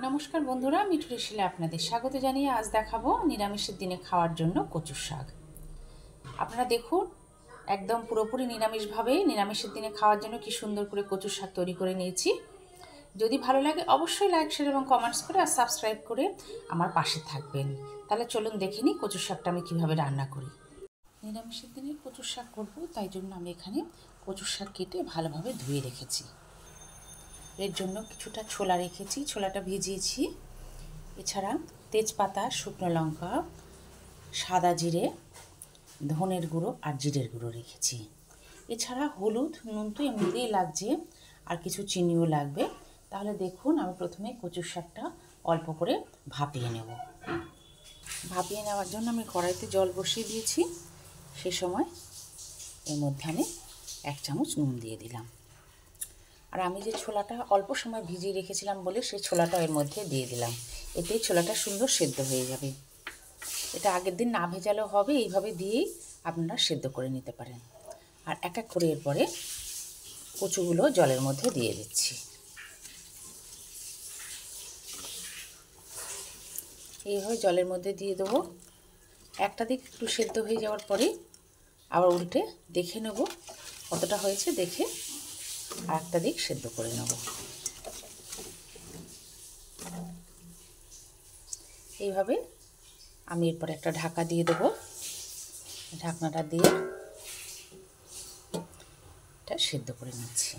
নমস্কার বন্ধুরা, মিঠু রেসিপিতে আপনাদের স্বাগত জানিয়ে আজ দেখাবো নিরামিষের দিনে খাওয়ার জন্য কচুর শাক। আপনারা দেখুন, একদম পুরোপুরি নিরামিষভাবে নিরামিষের দিনে খাওয়ার জন্য কি সুন্দর করে কচুর শাক তৈরি করে নিয়েছি। যদি ভালো লাগে অবশ্যই লাইক, শেয়ার এবং কমেন্টস করে আর সাবস্ক্রাইব করে আমার পাশে থাকবেন। তাহলে চলুন দেখে নিই কচুর শাকটা আমি কীভাবে রান্না করি। নিরামিষের দিনে কচুর শাক করবো, তাই জন্য আমি এখানে কচুর শাক কেটে ভালোভাবে ধুয়ে রেখেছি। এর জন্য কিছুটা ছোলা রেখেছি, ছোলাটা ভিজিয়েছি। এছাড়া তেজপাতা, শুকনো লঙ্কা, সাদা জিরে, ধনের গুঁড়ো আর জিরের গুঁড়ো রেখেছি। এছাড়া হলুদ, নুন তো এমনিতেই লাগছে, আর কিছু চিনিও লাগবে। তাহলে দেখুন, আমি প্রথমে কচুর শাকটা অল্প করে ভাপিয়ে নেব। ভাপিয়ে নেওয়ার জন্য আমি কড়াইতে জল বসিয়ে দিয়েছি। সে সময় এর মধ্যে আমি 1 চামচ নুন দিয়ে দিলাম। আর আমি যে ছোলাটা অল্প সময় ভিজিয়ে রেখেছিলাম বলে সেই ছোলাটা এর মধ্যে দিয়ে দিলাম। এতেই ছোলাটা সুন্দর সেদ্ধ হয়ে যাবে। এটা আগের দিন না ভেজালেও হবে, এইভাবে দিয়েই আপনারা সেদ্ধ করে নিতে পারেন। আর এক এক করে এরপরে কচুগুলো জলের মধ্যে দিয়ে দিচ্ছি। এইভাবে জলের মধ্যে দিয়ে দেবো। একটা দিক একটু সেদ্ধ হয়ে যাওয়ার পরে আবার উল্টে দেখে নেব কতটা হয়েছে, দেখে আর একটা দিক সেদ্ধ করে নেব। এইভাবে আমি এরপরে একটা ঢাকা দিয়ে দেবো। ঢাকনাটা দিয়ে এটা সেদ্ধ করে নিচ্ছি।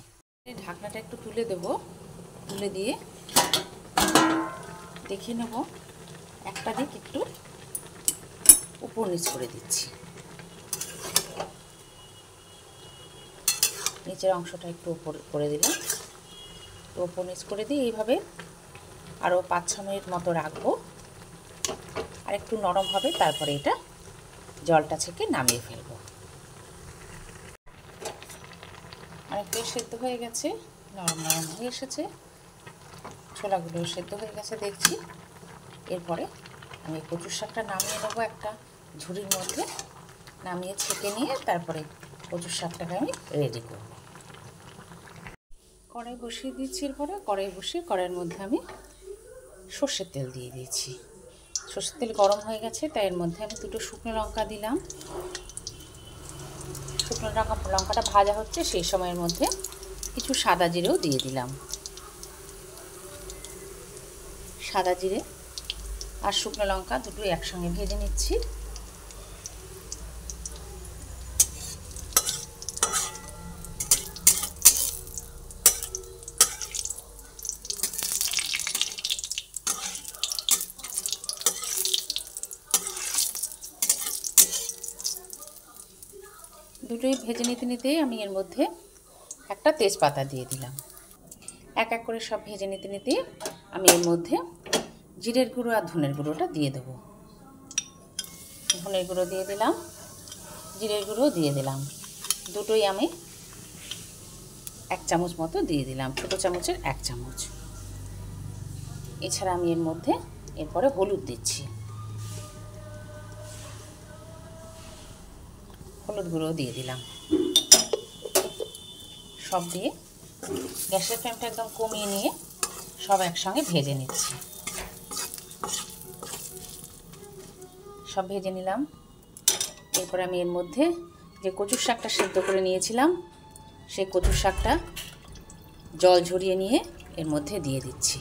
ঢাকনাটা একটু তুলে দেব, তুলে দিয়ে দেখে নেব একটা দিক একটু উপর নিচ করে দিচ্ছি। নিচের অংশটা একটু উপর করে দিলাম, তো উপর নিচ করে দিয়ে এইভাবে আরও 5-6 মিনিট মতো রাখবো। আর একটু নরম হবে, তারপরে এটা জলটা ছেঁকে নামিয়ে ফেলবো। অনেকটাই সেদ্ধ হয়ে গেছে, নরম নরম হয়ে এসেছে, ছোলাগুলো সেদ্ধ হয়ে গেছে দেখছি। এরপরে আমি কচুর শাকটা নামিয়ে নেবো একটা ঝুড়ির মধ্যে, নামিয়ে ছেঁকে নিয়ে তারপরে কচুর শাকটাকে আমি রেডি করব। কড়াই বসিয়ে দিচ্ছি। এরপরে কড়াই বসিয়ে কড়াইয়ের মধ্যে আমি সর্ষের তেল দিয়ে দিয়েছি। সর্ষের তেল গরম হয়ে গেছে, তাই এর মধ্যে আমি 2টো শুকনো লঙ্কা দিলাম। শুকনো লঙ্কাটা ভাজা হচ্ছে, সেই সময়ের মধ্যে কিছু সাদা জিরেও দিয়ে দিলাম। সাদা জিরে আর শুকনো লঙ্কা দুটো একসঙ্গে ভেজে নিচ্ছি। দুটোই ভেজে নিতে নিতেই আমি এর মধ্যে একটা তেজপাতা দিয়ে দিলাম। এক এক করে সব ভেজে নিতে নিতে আমি এর মধ্যে জিরের গুঁড়ো আর ধনের গুঁড়োটা দিয়ে দেবো। ধনের গুঁড়ো দিয়ে দিলাম, জিরের গুঁড়ো দিয়ে দিলাম। দুটোই আমি 1 চামচ মতো দিয়ে দিলাম, ছোটো চামচের 1 চামচ। এছাড়া আমি এর মধ্যে এরপরে হলুদ দিচ্ছি, হলুদ গুঁড়ো দিয়ে দিলাম। সব দিয়ে গ্যাসের ফ্লেমটা একদম কমিয়ে নিয়ে সব একসঙ্গে ভেজে নিচ্ছি। সব ভেজে নিলাম। এরপরে আমি এর মধ্যে যে কচুর শাকটা সেদ্ধ করে নিয়েছিলাম, সেই কচুর শাকটা জল ঝরিয়ে নিয়ে এর মধ্যে দিয়ে দিচ্ছি।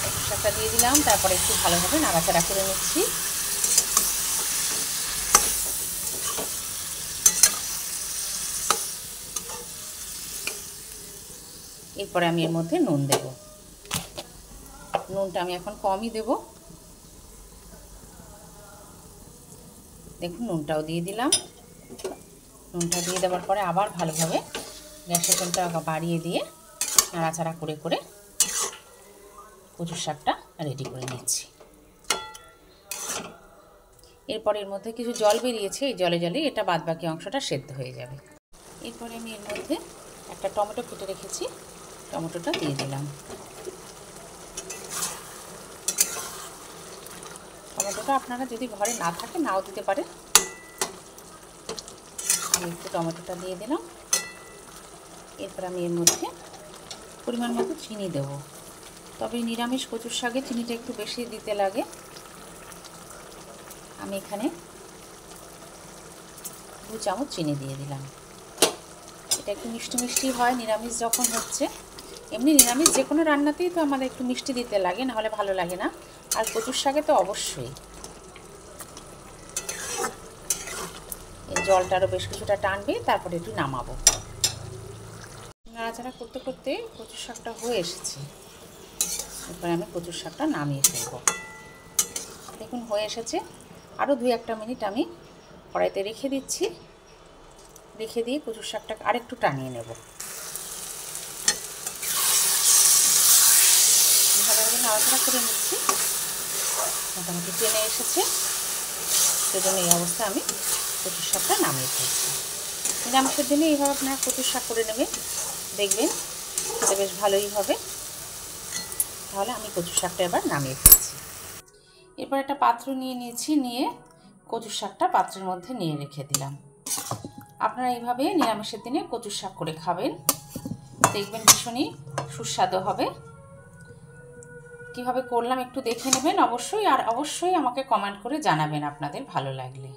কচুর শাকটা দিয়ে দিলাম, তারপরে একটু ভালোভাবে নাড়াচাড়া করে নিচ্ছি। এরপরে আমি এর মধ্যে নুন দেব। নুনটা আমি এখন কমই দেব। দেখুন, নুনটাও দিয়ে দিলাম। নুনটা দিয়ে দেওয়ার পরে আবার ভালোভাবে গ্যাসের ফ্লেমটা বাড়িয়ে দিয়ে নাড়াচাড়া করে করে কচুর শাকটা রেডি করে নিচ্ছি। এরপর এর মধ্যে কিছু জল বেরিয়েছে, এই জলে জলে এটা বাদবাকি অংশটা সেদ্ধ হয়ে যাবে। এরপরে আমি এর মধ্যে একটা টমেটো কেটে রেখেছি, টমেটোটা দিয়ে দিলাম। টমেটোটা আপনারা যদি ঘরে না থাকে নাও দিতে পারেন। আমি একটু টমেটোটা দিয়ে দিলাম। এরপর আমি এর মধ্যে পরিমাণ মতো চিনি দেব। তবে নিরামিষ কচুর শাকে চিনিটা একটু বেশি দিতে লাগে। আমি এখানে 2 চামচ চিনি দিয়ে দিলাম। এটা একটু মিষ্টি মিষ্টি হয় নিরামিষ যখন হচ্ছে। এমনি নিরামিষ যে কোনো রান্নাতেই তো আমাদের একটু মিষ্টি দিতে লাগে, নাহলে ভালো লাগে না। আর কচুর শাকে তো অবশ্যই। এই জলটা আরও বেশ কিছুটা টানবে, তারপরে একটু নামাবো। নাড়াচাড়া করতে করতে কচুর শাকটা হয়ে এসেছে। এরপরে আমি কচুর শাকটা নামিয়ে ফেলব। দেখুন হয়ে এসেছে। আরও 2-1 মিনিট আমি কড়াইতে রেখে দিচ্ছি। রেখে দিয়ে কচুর শাকটাকে আরেকটু টানিয়ে নেব। এভাবে নাড়াচাড়া করে নিচ্ছি। মোটামুটি টেনে এসেছে, সেজন্য এই অবস্থায় আমি কচুর শাকটা নামিয়ে ফেলছি। নিরামিষের দিনে এইভাবে আপনারা কচুর শাক করে নেবেন, দেখবেন খেতে বেশ ভালোই হবে। তাহলে আমি কচুর শাকটা এবার নামিয়ে ফেলছি। এরপর একটা পাত্র নিয়ে নিয়েছি, নিয়ে কচুর শাকটা পাত্রের মধ্যে নিয়ে রেখে দিলাম। আপনারা এইভাবে নিরামিষের দিনে কচুর শাক করে খাবেন, দেখবেন ভীষণই সুস্বাদু হবে। কীভাবে করলাম একটু দেখে নেবেন অবশ্যই, আর অবশ্যই আমাকে কমেন্ট করে জানাবেন আপনাদের ভালো লাগলে।